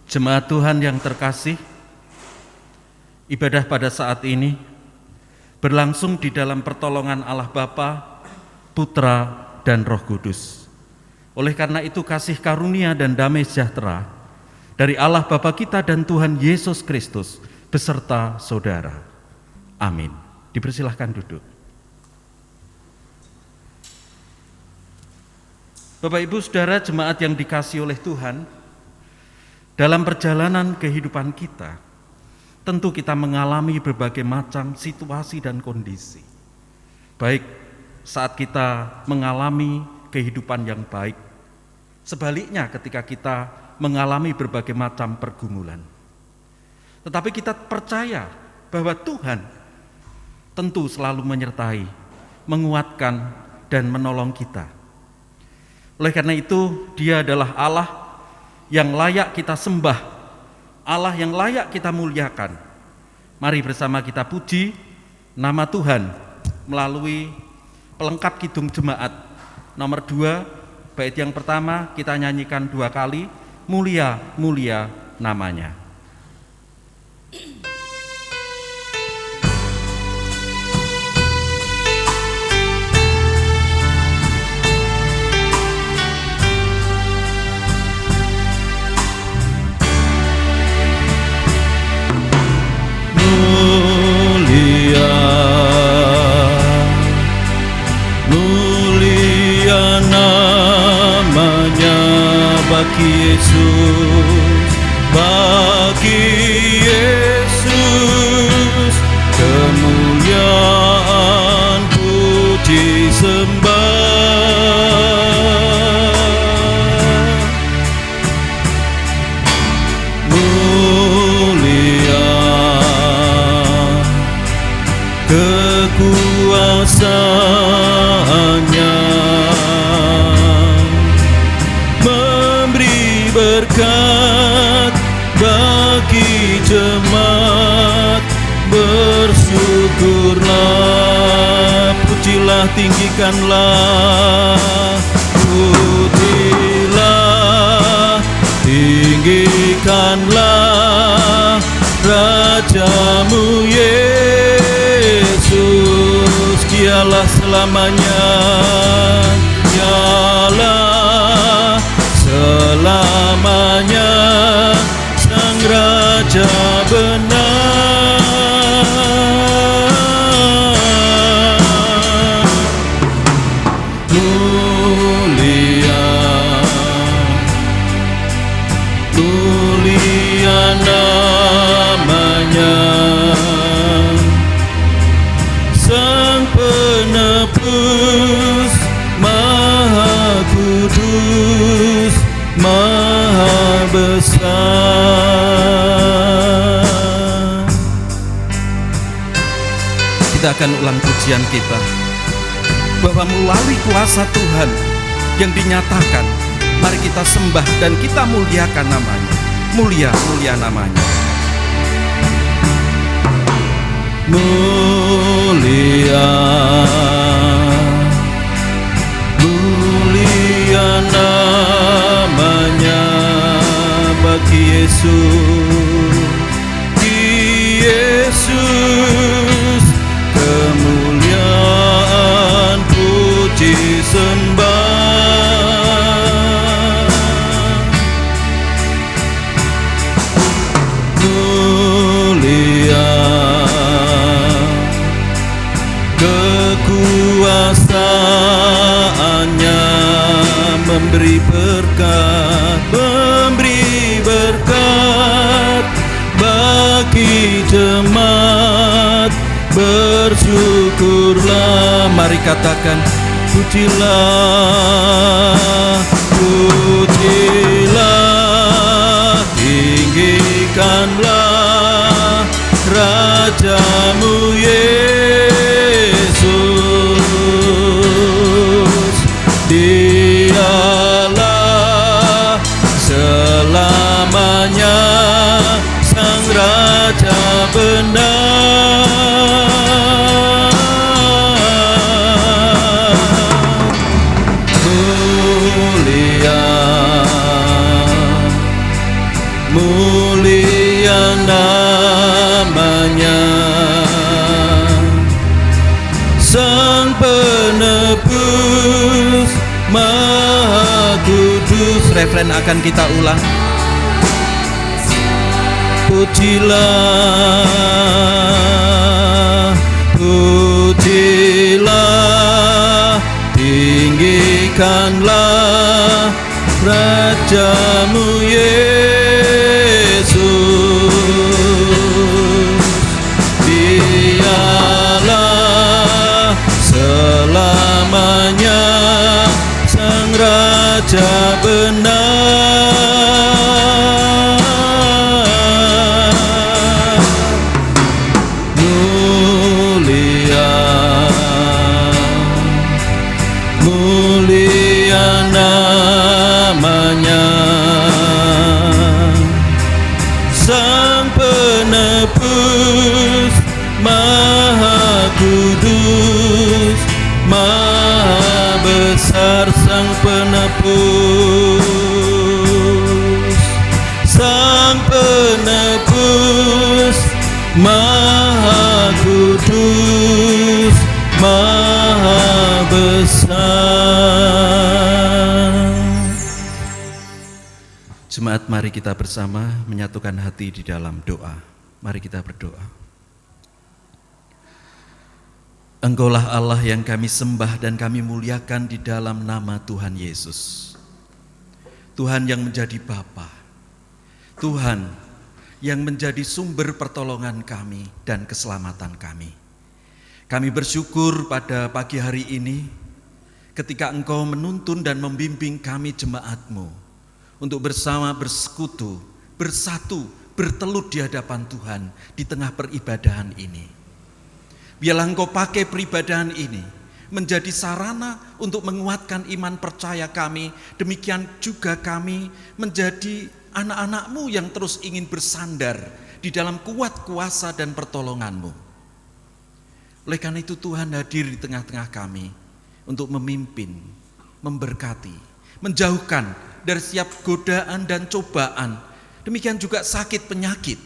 Jemaat Tuhan yang terkasih, ibadah pada saat ini berlangsung di dalam pertolongan Allah Bapa, Putra, dan Roh Kudus. Oleh karena itu kasih karunia dan damai sejahtera dari Allah Bapa kita dan Tuhan Yesus Kristus beserta saudara. Amin. Dipersilahkan duduk. Bapak Ibu Saudara jemaat yang dikasihi oleh Tuhan, dalam perjalanan kehidupan kita, tentu kita mengalami berbagai macam situasi dan kondisi. Baik saat kita mengalami kehidupan yang baik, sebaliknya ketika kita mengalami berbagai macam pergumulan. Tetapi kita percaya bahwa Tuhan tentu selalu menyertai, menguatkan, dan menolong kita. Oleh karena itu, Dia adalah Allah yang layak kita sembah, Allah yang layak kita muliakan. Mari bersama kita puji nama Tuhan melalui pelengkap kidung jemaat nomor 2, bait yang pertama kita nyanyikan 2 kali, mulia, mulia namanya. Bagi Yesus, kemuliaan puji sembah. Mulia kekuasaannya, berkat bagi jemaat, bersyukurlah, pujilah, tinggikanlah, pujilah, tinggikanlah Rajamu Yesus, Dialah selamanya, Dialah selamanya Sang Raja benar. Mulia, mulia namanya, Sang Penebus Maha Kudus, Maha besar. Kita akan ulang pujian kita, bahwa melalui kuasa Tuhan yang dinyatakan, mari kita sembah dan kita muliakan namanya. Mulia, mulia namanya. Mulia, mulia namanya bagi Yesus, kemuliaan puji sembah. Mulia kekuasaannya, memberi berkat bagi jemaat, bersyukurlah, mari katakan, pujilah, pujilah, tinggikanlah Rajamu Yesus, Dialah selamanya Sang Raja benar. Mulia, mulia namanya. Sang penebus Maha Kudus. Refren akan kita ulang. Pujilah, pujilah, tinggikanlah Rajamu Yesus. Dialah selamanya Sang Raja benar. Mulia, mulia namanya. Sang penebus Maha Kudus, Maha besar Sang penebus. Sang penebus Maha Kudus, Maha besar. Jemaat, mari kita bersama menyatukan hati di dalam doa. Mari kita berdoa. Engkaulah Allah yang kami sembah dan kami muliakan di dalam nama Tuhan Yesus. Tuhan yang menjadi Bapa, Tuhan yang menjadi sumber pertolongan kami dan keselamatan kami. Kami bersyukur pada pagi hari ini ketika Engkau menuntun dan membimbing kami jemaat-Mu untuk bersama bersekutu, bersatu, bertelut di hadapan Tuhan di tengah peribadahan ini. Biarlah Engkau pakai peribadahan ini menjadi sarana untuk menguatkan iman percaya kami. Demikian juga kami menjadi anak-anak-Mu yang terus ingin bersandar di dalam kuat kuasa dan pertolongan-Mu. Oleh karena itu Tuhan hadir di tengah-tengah kami untuk memimpin, memberkati, menjauhkan dari setiap godaan dan cobaan. Demikian juga sakit penyakit,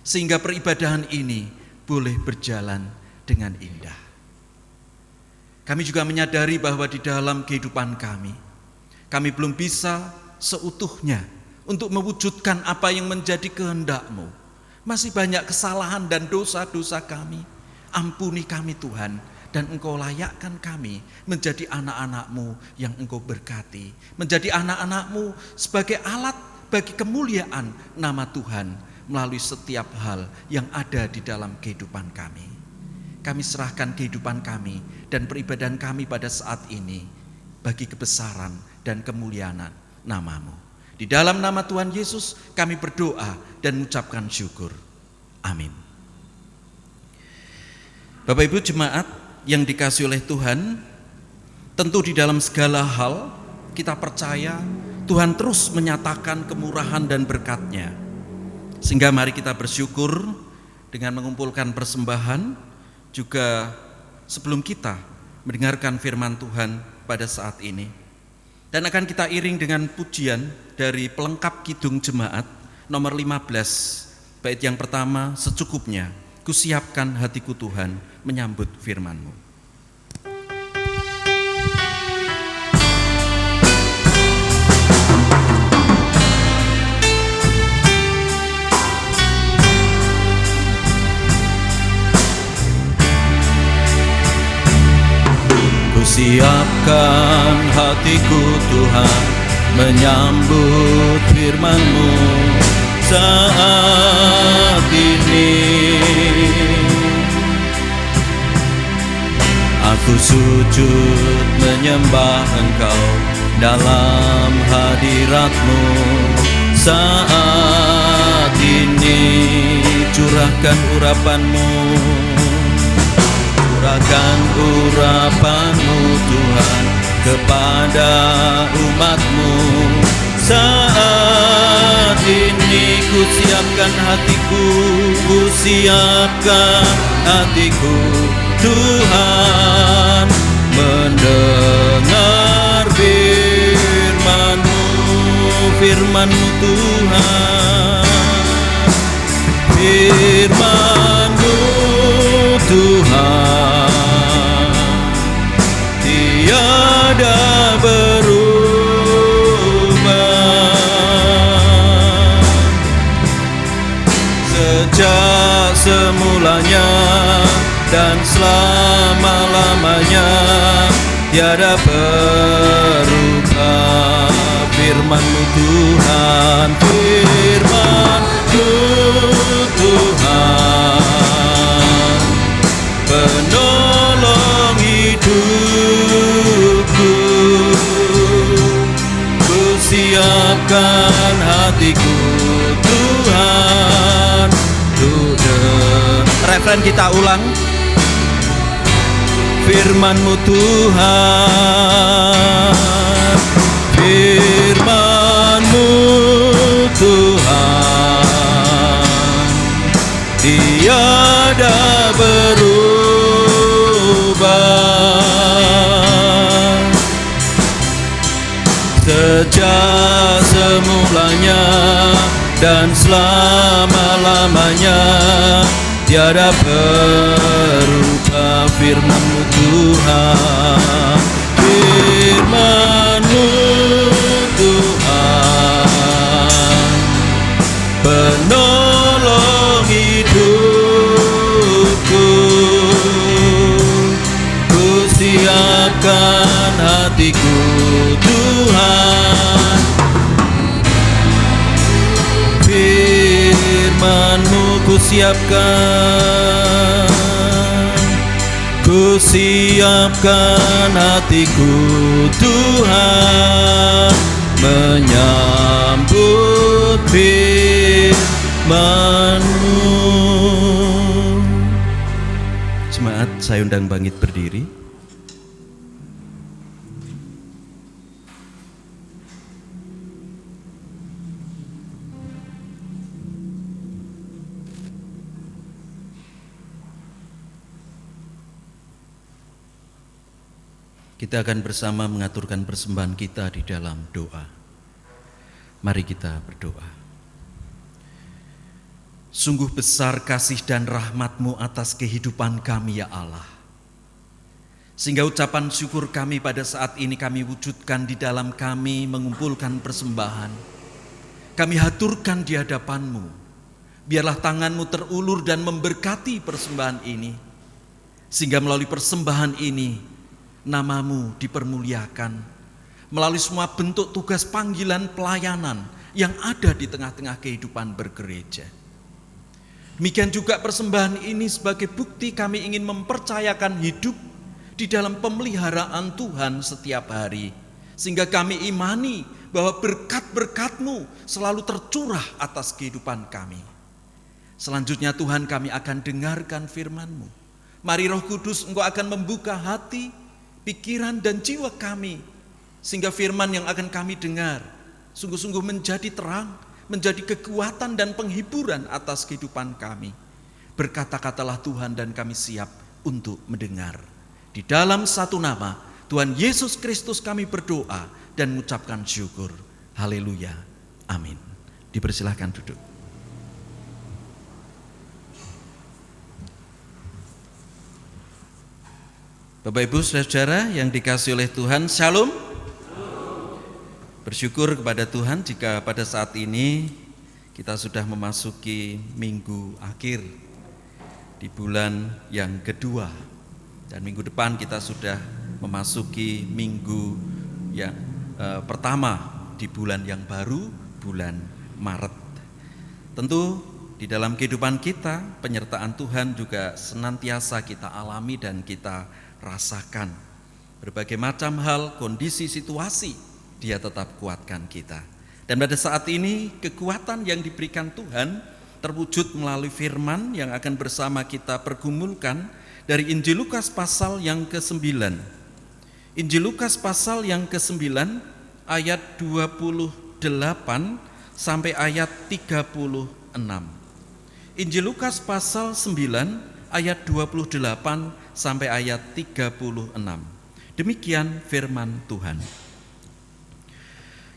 sehingga peribadahan ini boleh berjalan dengan indah. Kami juga menyadari bahwa di dalam kehidupan kami belum bisa seutuhnya untuk mewujudkan apa yang menjadi kehendak-Mu. Masih banyak kesalahan dan dosa-dosa kami. Ampuni kami Tuhan, dan Engkau layakkan kami menjadi anak-anak-Mu yang Engkau berkati, menjadi anak-anak-Mu sebagai alat bagi kemuliaan nama Tuhan melalui setiap hal yang ada di dalam kehidupan kami. Kami serahkan kehidupan kami dan peribadahan kami pada saat ini bagi kebesaran dan kemuliaan nama-Mu. Di dalam nama Tuhan Yesus kami berdoa dan mengucapkan syukur. Amin. Bapak Ibu jemaat yang dikasihi oleh Tuhan, tentu di dalam segala hal kita percaya Tuhan terus menyatakan kemurahan dan berkat-Nya. Sehingga mari kita bersyukur dengan mengumpulkan persembahan. Juga sebelum kita mendengarkan firman Tuhan pada saat ini, dan akan kita iring dengan pujian dari pelengkap kidung jemaat nomor 15, bait yang pertama, secukupnya kusiapkan hatiku Tuhan menyambut firman-Mu. Siapkan hatiku Tuhan menyambut firman-Mu saat ini. Aku sujud menyembah Engkau dalam hadirat-Mu saat ini. Curahkan urapan-Mu, curahkan urapan-Mu Tuhan kepada umat-Mu. Saat ini ku siapkan hatiku, ku siapkan hatiku Tuhan, mendengar firman-Mu, firman-Mu Tuhan. Firman-Mu Tuhan tiada berubah. Sejak semulanya dan selama-lamanya tiada berubah. Firman-Mu Tuhan, Firman-Mu Tuhan, penolong hidupku. Ku siapkan hatiku Tuhan. Referen kita ulang. Firman-Mu Tuhan, Firman-Mu Tuhan tiada berubah. Sejak semulanya dan selama-lamanya tiada berubah. Firman-Mu Tuhan, Firman-Mu Tuhan, penolong hidupku. Ku siapkan hatiku Tuhan. Firman-Mu ku siapkan, ku siapkan hatiku Tuhan, menyambut firman-Mu. Jemaat, saya undang bangkit berdiri. Kita akan bersama mengaturkan persembahan kita di dalam doa. Mari kita berdoa. Sungguh besar kasih dan rahmat-Mu atas kehidupan kami ya Allah. Sehingga ucapan syukur kami pada saat ini kami wujudkan di dalam kami mengumpulkan persembahan. Kami haturkan di hadapan-Mu. Biarlah tangan-Mu terulur dan memberkati persembahan ini. Sehingga melalui persembahan ini nama-Mu dipermuliakan melalui semua bentuk tugas panggilan pelayanan yang ada di tengah-tengah kehidupan bergereja. Demikian juga persembahan ini sebagai bukti kami ingin mempercayakan hidup di dalam pemeliharaan Tuhan setiap hari. Sehingga kami imani bahwa berkat-berkat-Mu selalu tercurah atas kehidupan kami. Selanjutnya Tuhan, kami akan dengarkan firman-Mu. Mari Roh Kudus, Engkau akan membuka hati, pikiran dan jiwa kami, sehingga firman yang akan kami dengar sungguh-sungguh menjadi terang, menjadi kekuatan dan penghiburan atas kehidupan kami. Berkata-katalah Tuhan dan kami siap untuk mendengar. Di dalam satu nama Tuhan Yesus Kristus kami berdoa dan mengucapkan syukur. Haleluya. Amin. Dipersilahkan duduk. Bapak Ibu Saudara yang dikasihi oleh Tuhan, Shalom. Bersyukur kepada Tuhan jika pada saat ini kita sudah memasuki minggu akhir di bulan yang kedua. Dan minggu depan kita sudah memasuki minggu yang pertama di bulan yang baru, bulan Maret. Tentu di dalam kehidupan kita, penyertaan Tuhan juga senantiasa kita alami dan kita rasakan. Berbagai macam hal, kondisi, situasi, Dia tetap kuatkan kita. Dan pada saat ini kekuatan yang diberikan Tuhan terwujud melalui firman yang akan bersama kita pergumulkan dari Injil Lukas pasal yang ke-9. Injil Lukas pasal yang ke-9 ayat 28 sampai ayat 36. Injil Lukas pasal 9 ayat 28 sampai ayat 36. Demikian firman Tuhan.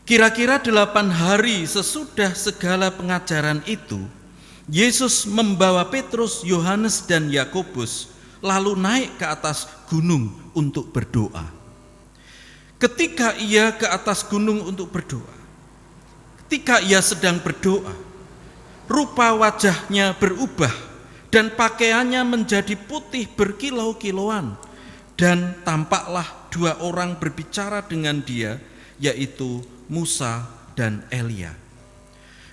Kira-kira 8 hari sesudah segala pengajaran itu, Yesus membawa Petrus, Yohanes, dan Yakobus lalu naik ke atas gunung untuk berdoa. Ketika ia ke atas gunung untuk berdoa, ketika ia sedang berdoa, rupa wajahnya berubah dan pakaiannya menjadi putih berkilau-kilauan, dan tampaklah dua orang berbicara dengan dia, yaitu Musa dan Elia.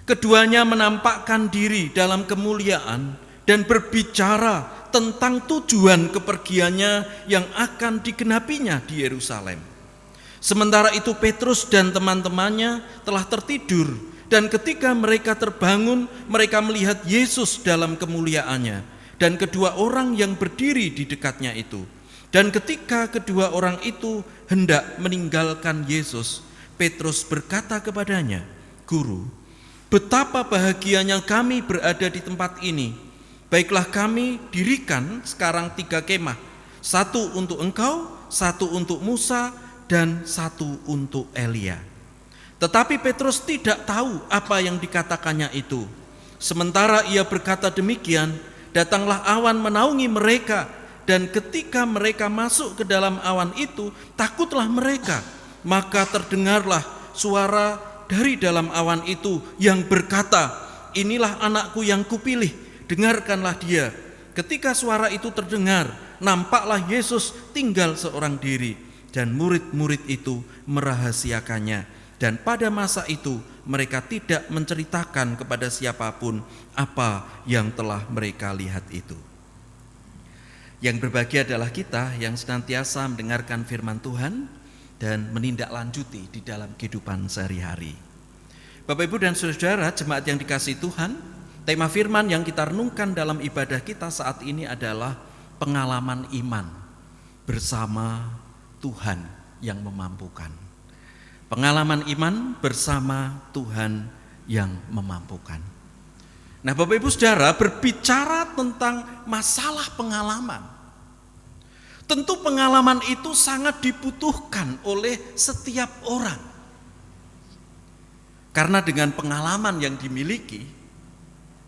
Keduanya menampakkan diri dalam kemuliaan dan berbicara tentang tujuan kepergiannya yang akan digenapinya di Yerusalem. Sementara itu Petrus dan teman-temannya telah tertidur, dan ketika mereka terbangun, mereka melihat Yesus dalam kemuliaannya dan kedua orang yang berdiri di dekatnya itu. Dan ketika kedua orang itu hendak meninggalkan Yesus, Petrus berkata kepadanya, "Guru, betapa bahagianya kami berada di tempat ini. Baiklah, kami dirikan sekarang 3 kemah, 1 untuk engkau, 1 untuk Musa, dan 1 untuk Elia." Tetapi Petrus tidak tahu apa yang dikatakannya itu. Sementara ia berkata demikian, datanglah awan menaungi mereka, dan ketika mereka masuk ke dalam awan itu, takutlah mereka. Maka terdengarlah suara dari dalam awan itu yang berkata, "Inilah anakku yang kupilih, dengarkanlah dia." Ketika suara itu terdengar, nampaklah Yesus tinggal seorang diri, dan murid-murid itu merahasiakannya. Dan pada masa itu mereka tidak menceritakan kepada siapapun apa yang telah mereka lihat itu. Yang berbahagia adalah kita yang senantiasa mendengarkan firman Tuhan dan menindaklanjuti di dalam kehidupan sehari-hari. Bapak, Ibu, dan saudara jemaat yang dikasihi Tuhan, tema firman yang kita renungkan dalam ibadah kita saat ini adalah pengalaman iman bersama Tuhan yang memampukan. Pengalaman iman bersama Tuhan yang memampukan. Nah, Bapak Ibu Saudara, berbicara tentang masalah pengalaman, tentu pengalaman itu sangat dibutuhkan oleh setiap orang. Karena dengan pengalaman yang dimiliki,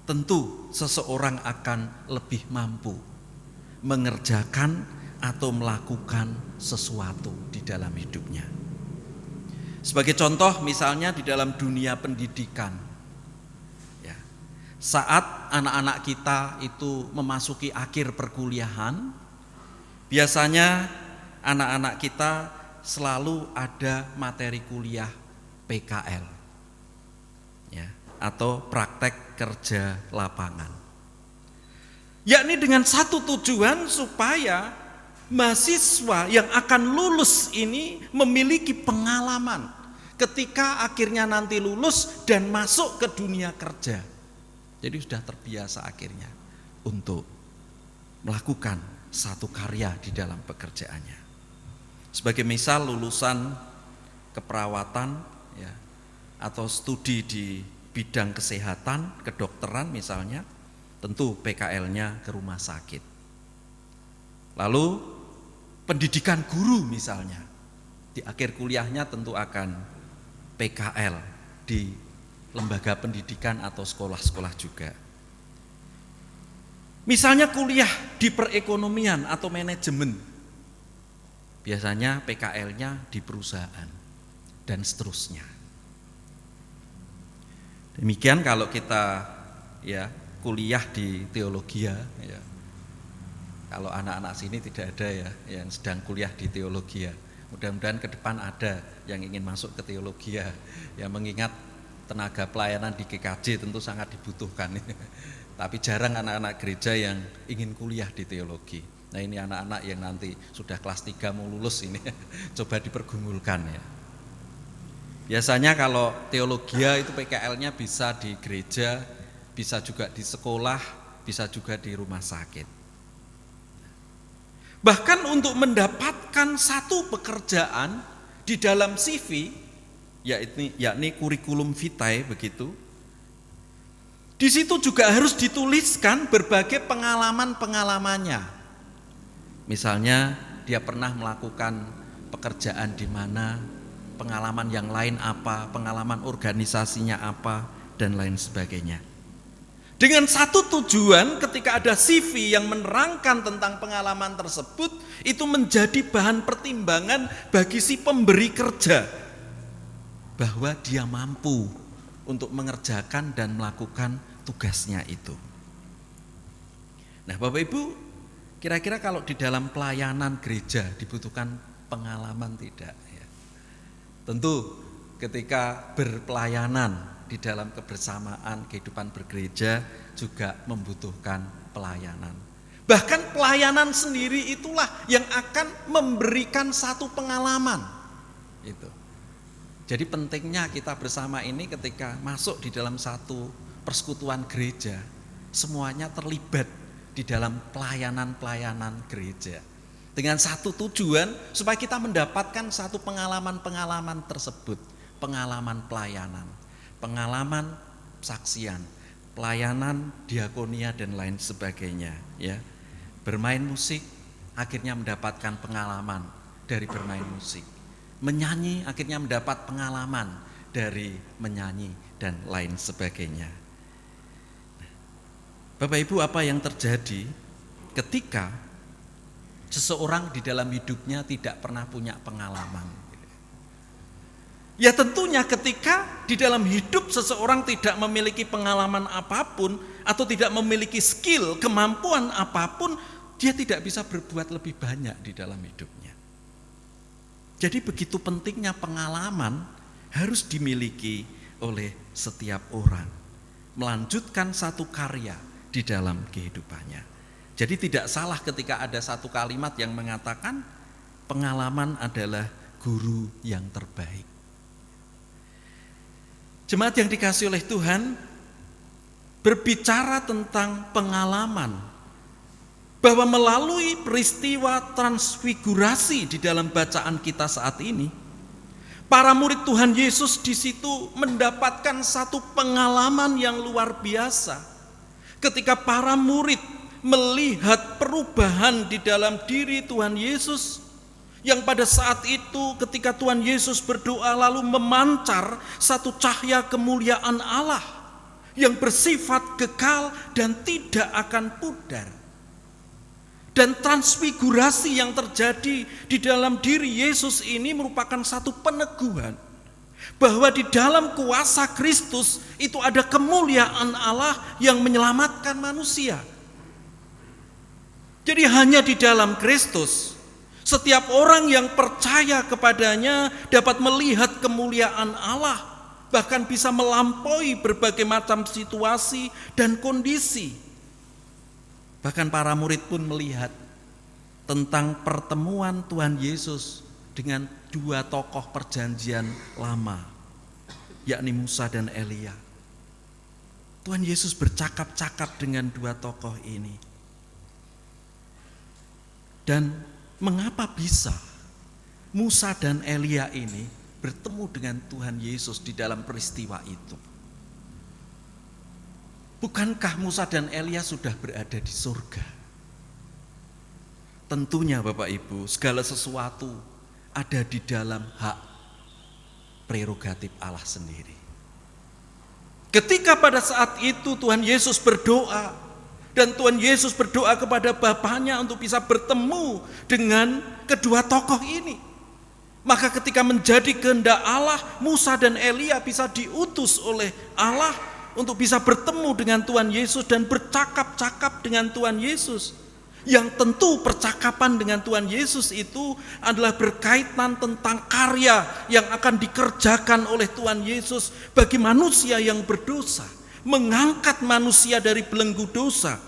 tentu seseorang akan lebih mampu mengerjakan atau melakukan sesuatu di dalam hidupnya. Sebagai contoh, misalnya di dalam dunia pendidikan, saat anak-anak kita itu memasuki akhir perkuliahan, biasanya anak-anak kita selalu ada materi kuliah PKL, atau praktek kerja lapangan. Yakni dengan satu tujuan supaya mahasiswa yang akan lulus ini memiliki pengalaman ketika akhirnya nanti lulus dan masuk ke dunia kerja. Jadi sudah terbiasa akhirnya untuk melakukan satu karya di dalam pekerjaannya. Sebagai misal lulusan keperawatan, atau studi di bidang kesehatan, kedokteran misalnya, tentu PKL-nya ke rumah sakit. Lalu pendidikan guru misalnya, di akhir kuliahnya tentu akan PKL di lembaga pendidikan atau sekolah-sekolah juga. Misalnya kuliah di perekonomian atau manajemen, biasanya PKL-nya di perusahaan dan seterusnya. Demikian kalau kita kuliah di teologi Kalau anak-anak sini tidak ada yang sedang kuliah di teologi. Mudah-mudahan ke depan ada yang ingin masuk ke teologi mengingat tenaga pelayanan di GKJ tentu sangat dibutuhkan. Tapi jarang anak-anak gereja yang ingin kuliah di teologi. Nah, ini anak-anak yang nanti sudah kelas 3 mau lulus ini coba dipergumulkan Biasanya kalau teologi itu PKL-nya bisa di gereja, bisa juga di sekolah, bisa juga di rumah sakit. Bahkan untuk mendapatkan satu pekerjaan di dalam CV, yakni kurikulum vitae begitu. Di situ juga harus dituliskan berbagai pengalaman-pengalamannya. Misalnya dia pernah melakukan pekerjaan di mana, pengalaman yang lain apa, pengalaman organisasinya apa, dan lain sebagainya. Dengan satu tujuan, ketika ada CV yang menerangkan tentang pengalaman tersebut, itu menjadi bahan pertimbangan bagi si pemberi kerja, bahwa dia mampu untuk mengerjakan dan melakukan tugasnya itu. Nah, Bapak Ibu, kira-kira kalau di dalam pelayanan gereja dibutuhkan pengalaman tidak? Ya. Tentu ketika berpelayanan di dalam kebersamaan kehidupan bergereja juga membutuhkan pelayanan. Bahkan pelayanan sendiri itulah yang akan memberikan satu pengalaman. Itu. Jadi pentingnya kita bersama ini ketika masuk di dalam satu persekutuan gereja, semuanya terlibat di dalam pelayanan-pelayanan gereja. Dengan satu tujuan supaya kita mendapatkan satu pengalaman-pengalaman tersebut, pengalaman pelayanan, pengalaman saksian, pelayanan diakonia dan lain sebagainya, ya. Bermain musik akhirnya mendapatkan pengalaman dari bermain musik. Menyanyi akhirnya mendapat pengalaman dari menyanyi dan lain sebagainya. Bapak Ibu, apa yang terjadi ketika seseorang di dalam hidupnya tidak pernah punya pengalaman? Ya tentunya ketika di dalam hidup seseorang tidak memiliki pengalaman apapun atau tidak memiliki skill, kemampuan apapun, dia tidak bisa berbuat lebih banyak di dalam hidupnya. Jadi begitu pentingnya pengalaman harus dimiliki oleh setiap orang, melanjutkan satu karya di dalam kehidupannya. Jadi tidak salah ketika ada satu kalimat yang mengatakan pengalaman adalah guru yang terbaik. Jemaat yang dikasihi oleh Tuhan, berbicara tentang pengalaman, bahwa melalui peristiwa transfigurasi di dalam bacaan kita saat ini, para murid Tuhan Yesus di situ mendapatkan satu pengalaman yang luar biasa. Ketika para murid melihat perubahan di dalam diri Tuhan Yesus, yang pada saat itu ketika Tuhan Yesus berdoa lalu memancar satu cahaya kemuliaan Allah yang bersifat kekal dan tidak akan pudar. Dan transfigurasi yang terjadi di dalam diri Yesus ini merupakan satu peneguhan bahwa di dalam kuasa Kristus itu ada kemuliaan Allah yang menyelamatkan manusia. Jadi hanya di dalam Kristus setiap orang yang percaya kepadanya dapat melihat kemuliaan Allah, bahkan bisa melampaui berbagai macam situasi dan kondisi. Bahkan para murid pun melihat tentang pertemuan Tuhan Yesus dengan dua tokoh perjanjian lama, yakni Musa dan Elia. Tuhan Yesus bercakap-cakap dengan dua tokoh ini. Dan mengapa bisa Musa dan Elia ini bertemu dengan Tuhan Yesus di dalam peristiwa itu? Bukankah Musa dan Elia sudah berada di surga? Tentunya Bapak Ibu, segala sesuatu ada di dalam hak prerogatif Allah sendiri. Ketika pada saat itu Tuhan Yesus berdoa, dan Tuhan Yesus berdoa kepada Bapanya untuk bisa bertemu dengan kedua tokoh ini. Maka ketika menjadi kehendak Allah, Musa dan Elia bisa diutus oleh Allah untuk bisa bertemu dengan Tuhan Yesus dan bercakap-cakap dengan Tuhan Yesus. Yang tentu percakapan dengan Tuhan Yesus itu adalah berkaitan tentang karya yang akan dikerjakan oleh Tuhan Yesus bagi manusia yang berdosa. Mengangkat manusia dari belenggu dosa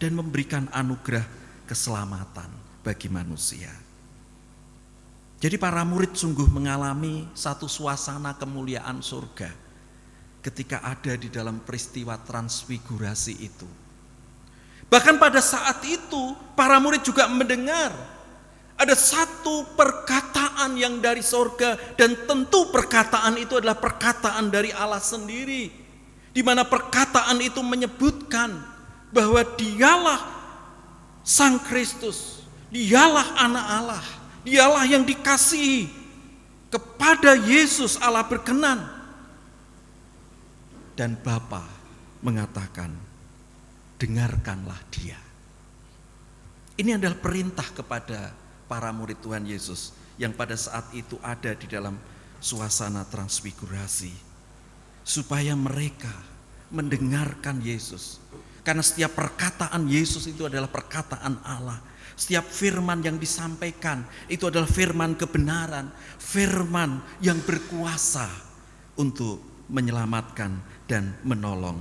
dan memberikan anugerah keselamatan bagi manusia. Jadi para murid sungguh mengalami satu suasana kemuliaan surga ketika ada di dalam peristiwa transfigurasi itu. Bahkan pada saat itu para murid juga mendengar ada satu perkataan yang dari surga, dan tentu perkataan itu adalah perkataan dari Allah sendiri. Di mana perkataan itu menyebutkan bahwa dialah Sang Kristus, dialah anak Allah, dialah yang dikasihi. Kepada Yesus Allah berkenan, dan Bapa mengatakan, dengarkanlah dia. Ini adalah perintah kepada para murid Tuhan Yesus yang pada saat itu ada di dalam suasana transfigurasi, supaya mereka mendengarkan Yesus. Karena setiap perkataan Yesus itu adalah perkataan Allah. Setiap firman yang disampaikan itu adalah firman kebenaran, firman yang berkuasa untuk menyelamatkan dan menolong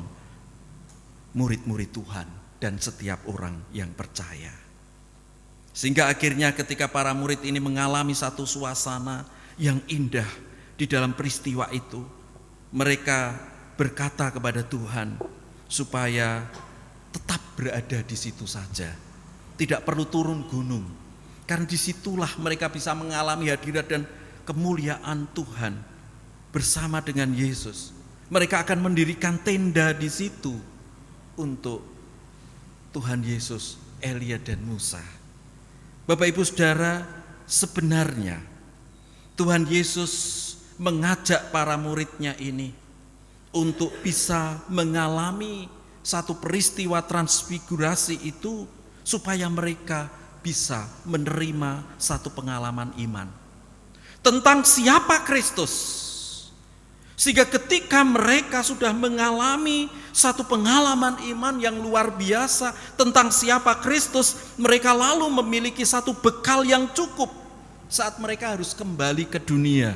murid-murid Tuhan dan setiap orang yang percaya. Sehingga akhirnya ketika para murid ini mengalami satu suasana yang indah di dalam peristiwa itu, mereka berkata kepada Tuhan supaya tetap berada di situ saja, tidak perlu turun gunung, karena disitulah mereka bisa mengalami hadirat dan kemuliaan Tuhan bersama dengan Yesus. Mereka akan mendirikan tenda di situ untuk Tuhan Yesus, Elia dan Musa. Bapak Ibu Saudara, sebenarnya Tuhan Yesus mengajak para muridnya ini untuk bisa mengalami satu peristiwa transfigurasi itu supaya mereka bisa menerima satu pengalaman iman tentang siapa Kristus. Sehingga ketika mereka sudah mengalami satu pengalaman iman yang luar biasa tentang siapa Kristus, mereka lalu memiliki satu bekal yang cukup saat mereka harus kembali ke dunia.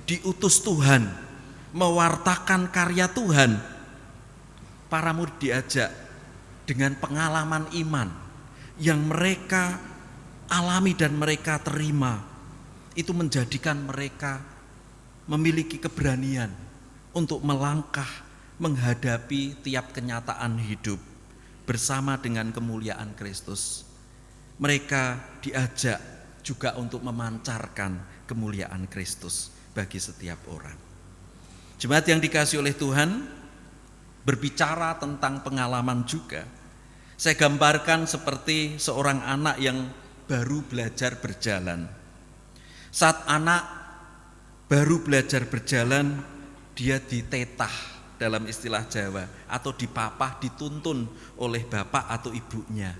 Diutus Tuhan, mewartakan karya Tuhan. Para murid diajak dengan pengalaman iman yang mereka alami dan mereka terima. Itu menjadikan mereka memiliki keberanian untuk melangkah menghadapi tiap kenyataan hidup bersama dengan kemuliaan Kristus. Mereka diajak juga untuk memancarkan kemuliaan Kristus bagi setiap orang. Jemaat yang dikasihi oleh Tuhan, berbicara tentang pengalaman juga, saya gambarkan seperti seorang anak yang baru belajar berjalan. Saat anak baru belajar berjalan, dia ditetah dalam istilah Jawa, atau dipapah, dituntun oleh bapak atau ibunya.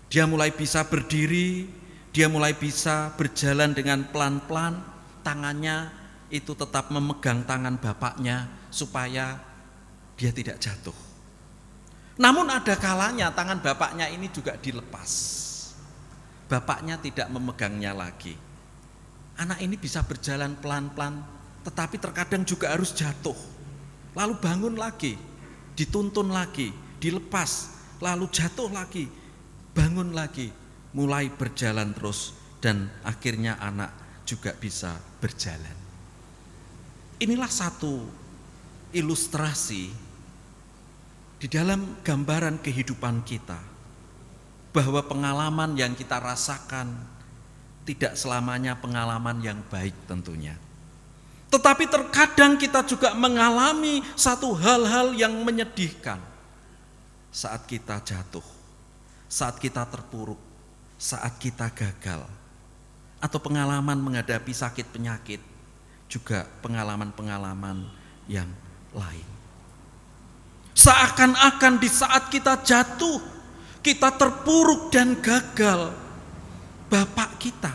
Dia mulai bisa berdiri, dia mulai bisa berjalan dengan pelan-pelan, tangannya itu tetap memegang tangan bapaknya supaya dia tidak jatuh. Namun ada kalanya tangan bapaknya ini juga dilepas. Bapaknya tidak memegangnya lagi. Anak ini bisa berjalan pelan-pelan, tetapi terkadang juga harus jatuh. Lalu bangun lagi, dituntun lagi, dilepas, lalu jatuh lagi, bangun lagi, mulai berjalan terus, dan akhirnya anak juga bisa berjalan. Inilah satu ilustrasi di dalam gambaran kehidupan kita, bahwa pengalaman yang kita rasakan tidak selamanya pengalaman yang baik tentunya. Tetapi terkadang kita juga mengalami satu hal-hal yang menyedihkan saat kita jatuh, saat kita terpuruk, saat kita gagal, atau pengalaman menghadapi sakit penyakit, juga pengalaman-pengalaman yang lain. Seakan-akan di saat kita jatuh, kita terpuruk dan gagal, Bapak kita,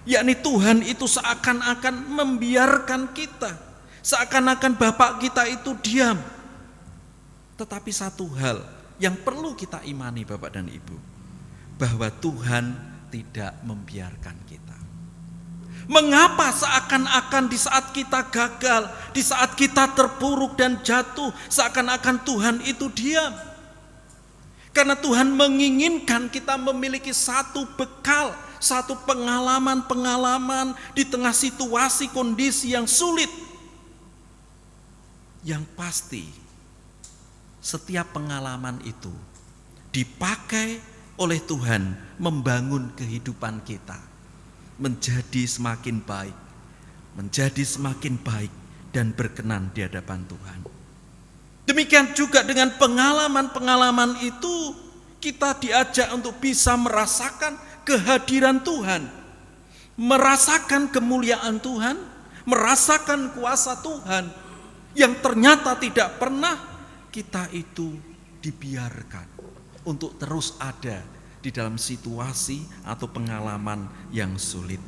yakni Tuhan itu seakan-akan membiarkan kita, seakan-akan Bapak kita itu diam. Tetapi satu hal yang perlu kita imani Bapak dan Ibu, bahwa Tuhan tidak membiarkan kita. Mengapa seakan-akan di saat kita gagal, di saat kita terpuruk dan jatuh, seakan-akan Tuhan itu diam? Karena Tuhan menginginkan kita memiliki satu bekal, satu pengalaman-pengalaman di tengah situasi kondisi yang sulit. Yang pasti, setiap pengalaman itu dipakai oleh Tuhan membangun kehidupan kita menjadi semakin baik, menjadi semakin baik dan berkenan di hadapan Tuhan. Demikian juga dengan pengalaman-pengalaman itu, kita diajak untuk bisa merasakan kehadiran Tuhan, merasakan kemuliaan Tuhan, merasakan kuasa Tuhan yang ternyata tidak pernah kita itu dibiarkan untuk terus ada di dalam situasi atau pengalaman yang sulit.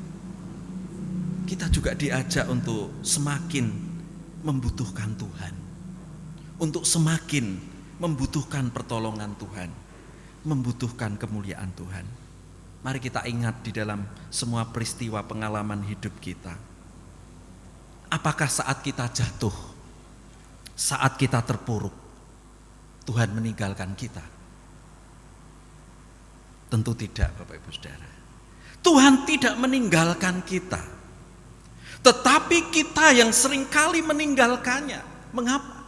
Kita juga diajak untuk semakin membutuhkan Tuhan, untuk semakin membutuhkan pertolongan Tuhan, membutuhkan kemuliaan Tuhan. Mari kita ingat di dalam semua peristiwa pengalaman hidup kita. Apakah saat kita jatuh, saat kita terpuruk, Tuhan meninggalkan kita? Tentu tidak, Bapak Ibu Saudara. Tuhan tidak meninggalkan kita. Tetapi kita yang seringkali meninggalkannya. Mengapa?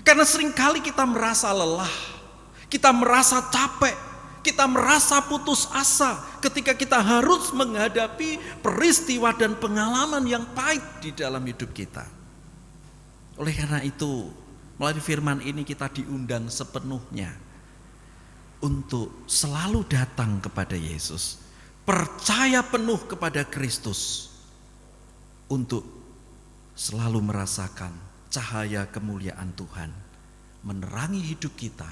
Karena seringkali kita merasa lelah, kita merasa capek, kita merasa putus asa ketika kita harus menghadapi peristiwa dan pengalaman yang pahit di dalam hidup kita. Oleh karena itu, melalui firman ini kita diundang sepenuhnya untuk selalu datang kepada Yesus, percaya penuh kepada Kristus, untuk selalu merasakan cahaya kemuliaan Tuhan menerangi hidup kita,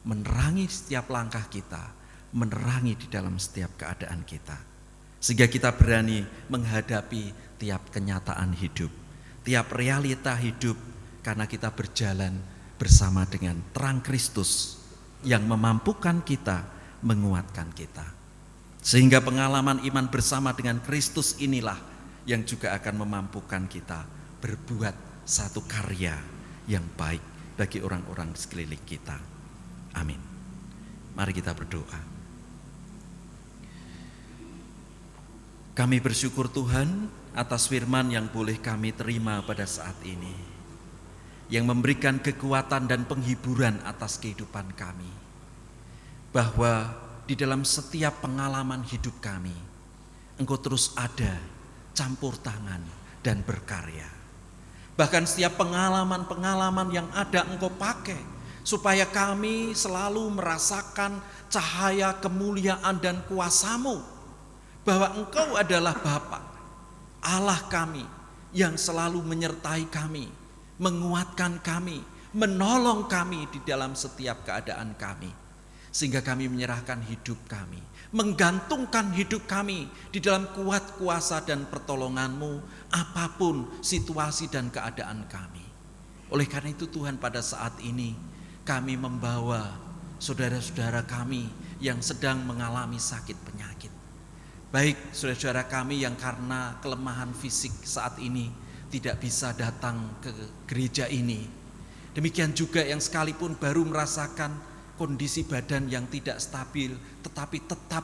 menerangi setiap langkah kita, menerangi di dalam setiap keadaan kita, sehingga kita berani menghadapi tiap kenyataan hidup, tiap realita hidup, karena kita berjalan bersama dengan terang Kristus yang memampukan kita, menguatkan kita. Sehingga pengalaman iman bersama dengan Kristus inilah yang juga akan memampukan kita berbuat satu karya yang baik bagi orang-orang sekeliling kita. Amin. Mari kita berdoa. Kami bersyukur Tuhan atas firman yang boleh kami terima pada saat ini, yang memberikan kekuatan dan penghiburan atas kehidupan kami, bahwa di dalam setiap pengalaman hidup kami, Engkau terus ada, campur tangan dan berkarya. Bahkan setiap pengalaman-pengalaman yang ada Engkau pakai supaya kami selalu merasakan cahaya kemuliaan dan kuasa-Mu, bahwa Engkau adalah Bapa, Allah kami yang selalu menyertai kami, menguatkan kami, menolong kami di dalam setiap keadaan kami. Sehingga kami menyerahkan hidup kami, menggantungkan hidup kami di dalam kuat kuasa dan pertolongan-Mu, apapun situasi dan keadaan kami. Oleh karena itu Tuhan, pada saat ini kami membawa saudara-saudara kami yang sedang mengalami sakit penyakit. Baik saudara-saudara kami yang karena kelemahan fisik saat ini tidak bisa datang ke gereja ini. Demikian juga yang sekalipun baru merasakan kondisi badan yang tidak stabil, tetapi tetap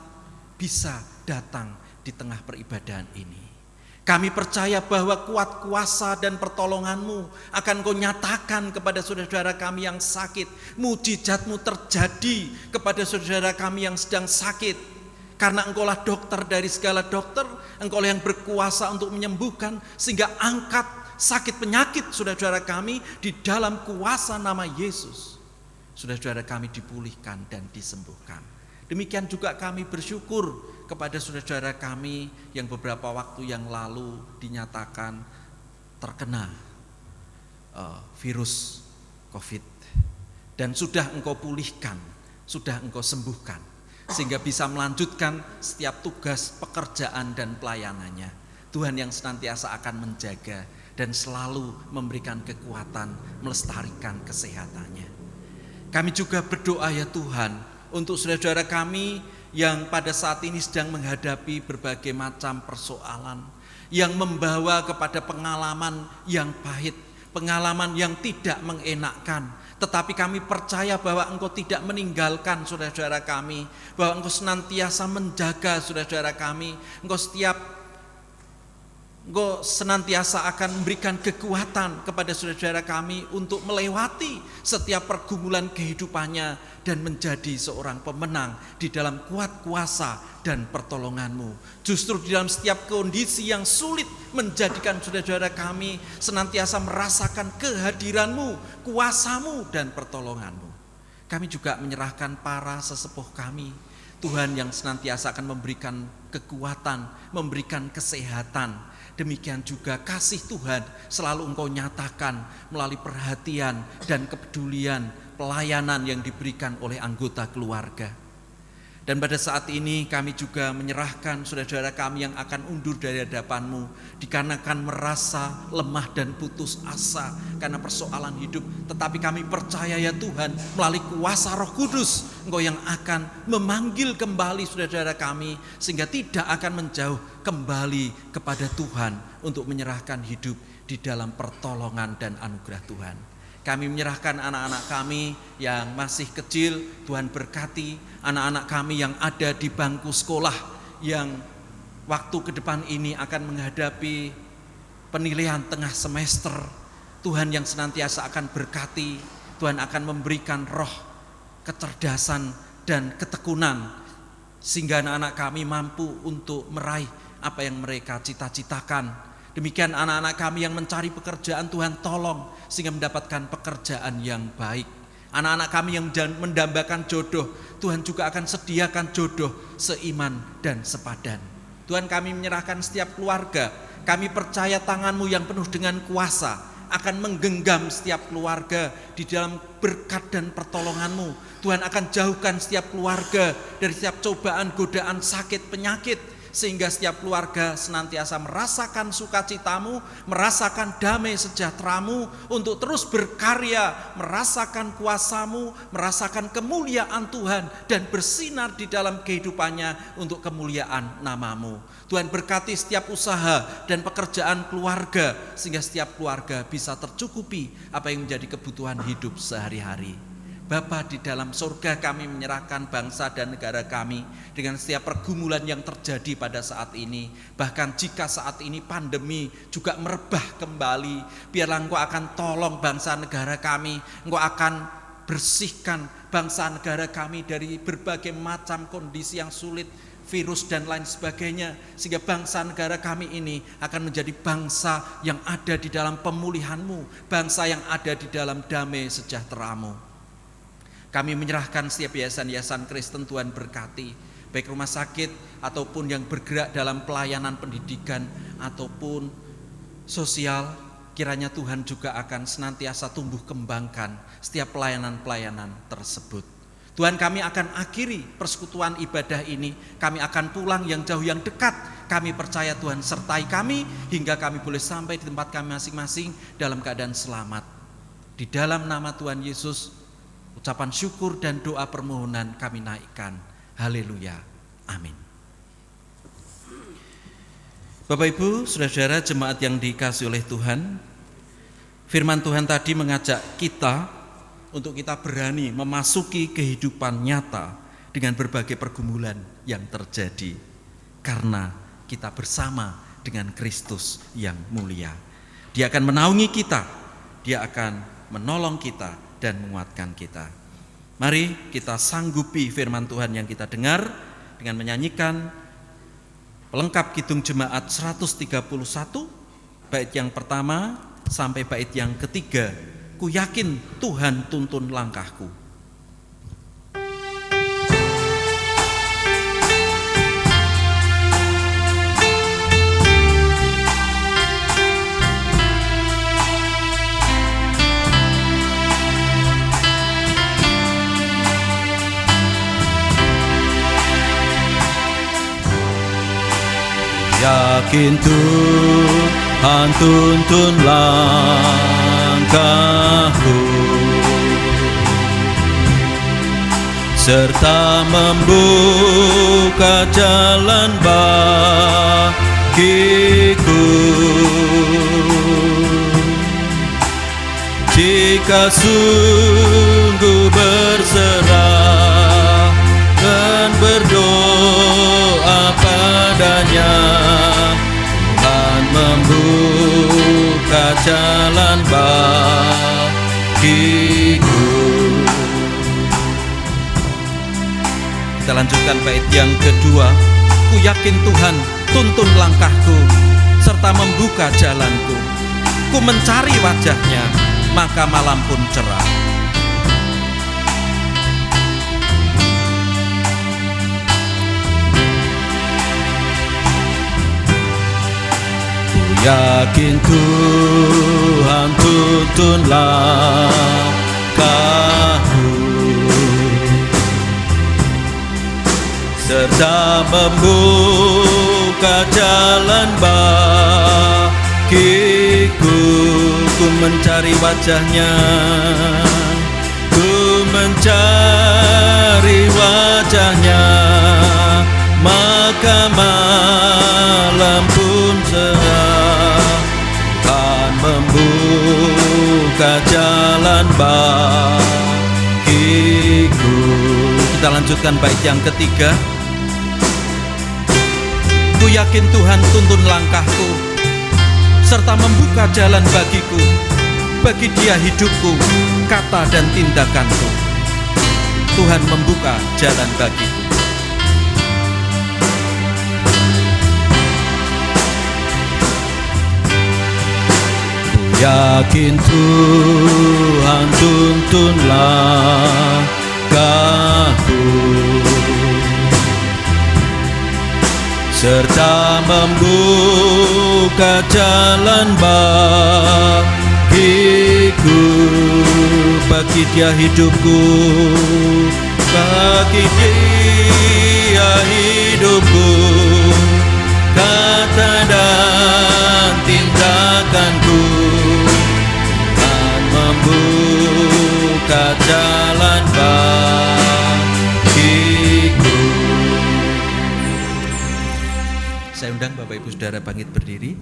bisa datang di tengah peribadahan ini. Kami percaya bahwa kuat kuasa dan pertolongan-Mu akan Kau nyatakan kepada saudara-saudara kami yang sakit. Mujizat-Mu terjadi kepada saudara kami yang sedang sakit. Karena Engkaulah dokter dari segala dokter, Engkaulah yang berkuasa untuk menyembuhkan, sehingga angkat sakit penyakit saudara-saudara kami di dalam kuasa nama Yesus. Saudara-saudara kami dipulihkan dan disembuhkan. Demikian juga kami bersyukur kepada saudara-saudara kami yang beberapa waktu yang lalu dinyatakan terkena virus COVID, dan sudah Engkau pulihkan, sudah Engkau sembuhkan, sehingga bisa melanjutkan setiap tugas pekerjaan dan pelayanannya. Tuhan yang senantiasa akan menjaga dan selalu memberikan kekuatan, melestarikan kesehatannya. Kami juga berdoa ya Tuhan untuk saudara-saudara kami yang pada saat ini sedang menghadapi berbagai macam persoalan, yang membawa kepada pengalaman yang pahit, pengalaman yang tidak mengenakkan. Tetapi kami percaya bahwa Engkau tidak meninggalkan saudara-saudara kami, bahwa Engkau senantiasa menjaga saudara-saudara kami. Engkau senantiasa akan memberikan kekuatan kepada saudara-saudara kami untuk melewati setiap pergumulan kehidupannya dan menjadi seorang pemenang di dalam kuat kuasa dan pertolongan-Mu. Justru di dalam setiap kondisi yang sulit menjadikan saudara-saudara kami senantiasa merasakan kehadiran-Mu, kuasa-Mu dan pertolongan-Mu. Kami juga menyerahkan para sesepuh kami, Tuhan, yang senantiasa akan memberikan kekuatan, memberikan kesehatan, demikian juga kasih Tuhan selalu Engkau nyatakan melalui perhatian dan kepedulian pelayanan yang diberikan oleh anggota keluarga. Dan pada saat ini kami juga menyerahkan saudara-saudara kami yang akan undur dari hadapan-Mu, dikarenakan merasa lemah dan putus asa karena persoalan hidup. Tetapi kami percaya ya Tuhan, melalui kuasa Roh Kudus, Engkau yang akan memanggil kembali saudara-saudara kami, sehingga tidak akan menjauh kembali kepada Tuhan untuk menyerahkan hidup di dalam pertolongan dan anugerah Tuhan. Kami menyerahkan anak-anak kami yang masih kecil, Tuhan berkati anak-anak kami yang ada di bangku sekolah, yang waktu ke depan ini akan menghadapi penilaian tengah semester. Tuhan yang senantiasa akan berkati, Tuhan akan memberikan roh kecerdasan dan ketekunan, sehingga anak-anak kami mampu untuk meraih apa yang mereka cita-citakan. Demikian anak-anak kami yang mencari pekerjaan, Tuhan tolong sehingga mendapatkan pekerjaan yang baik. Anak-anak kami yang mendambakan jodoh, Tuhan juga akan sediakan jodoh seiman dan sepadan. Tuhan, kami menyerahkan setiap keluarga. Kami percaya tangan-Mu yang penuh dengan kuasa akan menggenggam setiap keluarga di dalam berkat dan pertolongan-Mu. Tuhan akan jauhkan setiap keluarga dari setiap cobaan, godaan, sakit, penyakit, sehingga setiap keluarga senantiasa merasakan sukacita-Mu, merasakan damai sejahtera-Mu untuk terus berkarya, merasakan kuasa-Mu, merasakan kemuliaan Tuhan, dan bersinar di dalam kehidupannya untuk kemuliaan nama-Mu. Tuhan, berkati setiap usaha dan pekerjaan keluarga, sehingga setiap keluarga bisa tercukupi apa yang menjadi kebutuhan hidup sehari-hari. Bapa di dalam surga, kami menyerahkan bangsa dan negara kami dengan setiap pergumulan yang terjadi pada saat ini. Bahkan jika saat ini pandemi juga merebah kembali, biarlah Engkau akan tolong bangsa negara kami. Engkau akan bersihkan bangsa negara kami dari berbagai macam kondisi yang sulit, virus dan lain sebagainya, sehingga bangsa negara kami ini akan menjadi bangsa yang ada di dalam pemulihan-Mu, bangsa yang ada di dalam damai sejahtera-Mu. Kami menyerahkan setiap yayasan-yayasan Kristen, Tuhan berkati, baik rumah sakit ataupun yang bergerak dalam pelayanan pendidikan ataupun sosial. Kiranya Tuhan juga akan senantiasa tumbuh kembangkan setiap pelayanan-pelayanan tersebut. Tuhan, kami akan akhiri persekutuan ibadah ini. Kami akan pulang yang jauh yang dekat. Kami percaya Tuhan sertai kami hingga kami boleh sampai di tempat kami masing-masing dalam keadaan selamat. Di dalam nama Tuhan Yesus, ucapan syukur dan doa permohonan kami naikkan. Haleluya. Amin. Bapak Ibu, saudara-saudara jemaat yang dikasihi oleh Tuhan, firman Tuhan tadi mengajak kita untuk kita berani memasuki kehidupan nyata dengan berbagai pergumulan yang terjadi, karena kita bersama dengan Kristus yang mulia. Dia akan menaungi kita, Dia akan menolong kita dan menguatkan kita. Mari kita sanggupi firman Tuhan yang kita dengar dengan menyanyikan pelengkap Kidung Jemaat 131, bait yang pertama sampai bait yang ketiga. Ku yakin Tuhan tuntun langkahku. Yakin Tuhan tuntun langkahku, serta membuka jalan bagiku. Jika sungguh berserah dan berdoa padanya, Tuhan membuka jalan bagiku. Kita lanjutkan bait yang kedua. Ku yakin Tuhan tuntun langkahku serta membuka jalanku. Ku mencari wajah-Nya, maka malam pun cerah. Ku Yakin Tuhan tuntun langkahku, serta membuka jalan bagiku. Ku mencari wajah-Nya, ku mencari wajah-Nya, maka malam pun cerah. Tuhan membuka jalan bagiku. Kita lanjutkan bait yang ketiga. Ku yakin Tuhan tuntun langkahku, serta membuka jalan bagiku. Bagi Dia hidupku, kata dan tindakanku. Tuhan membuka jalan bagiku. Ku yakin Tuhan tuntun langkahku, serta membuka jalan bagiku. Bagi Dia hidupku, bagi Dia hidupku, kata dan tindakanku. Tuhan membuka jalan bagiku. Saya undang Bapak Ibu Saudara bangkit berdiri.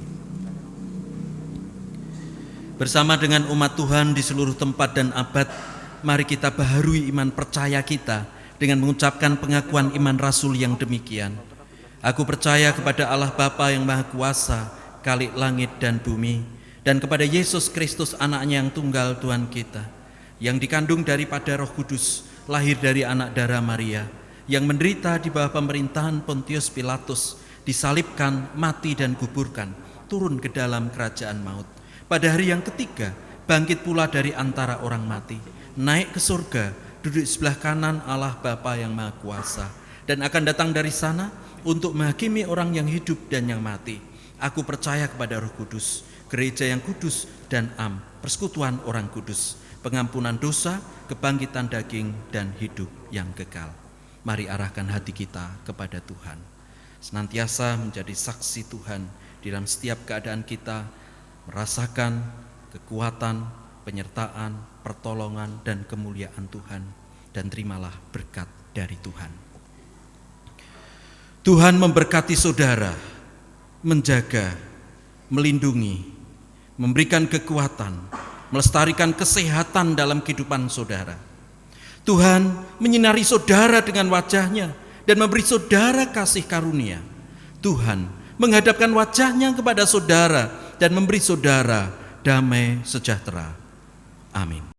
Bersama dengan umat Tuhan di seluruh tempat dan abad, mari kita baharui iman percaya kita dengan mengucapkan pengakuan iman Rasul yang demikian. Aku percaya kepada Allah Bapa yang Maha Kuasa, Khalik langit dan bumi, dan kepada Yesus Kristus anaknya yang tunggal Tuhan kita, yang dikandung daripada Roh Kudus, lahir dari anak darah Maria, yang menderita di bawah pemerintahan Pontius Pilatus, disalibkan, mati dan kuburkan, turun ke dalam kerajaan maut. Pada hari yang ketiga, bangkit pula dari antara orang mati, naik ke surga, duduk sebelah kanan Allah Bapa yang Maha Kuasa, dan akan datang dari sana untuk menghakimi orang yang hidup dan yang mati. Aku percaya kepada Roh Kudus, gereja yang kudus dan persekutuan orang kudus, pengampunan dosa, kebangkitan daging, dan hidup yang kekal. Mari arahkan hati kita kepada Tuhan, senantiasa menjadi saksi Tuhan di dalam setiap keadaan kita, merasakan kekuatan, penyertaan, pertolongan, dan kemuliaan Tuhan, dan terimalah berkat dari Tuhan. Tuhan memberkati saudara, menjaga, melindungi, memberikan kekuatan, melestarikan kesehatan dalam kehidupan saudara. Tuhan menyinari saudara dengan wajah-Nya dan memberi saudara kasih karunia. Tuhan menghadapkan wajah-Nya kepada saudara dan memberi saudara damai sejahtera. Amin.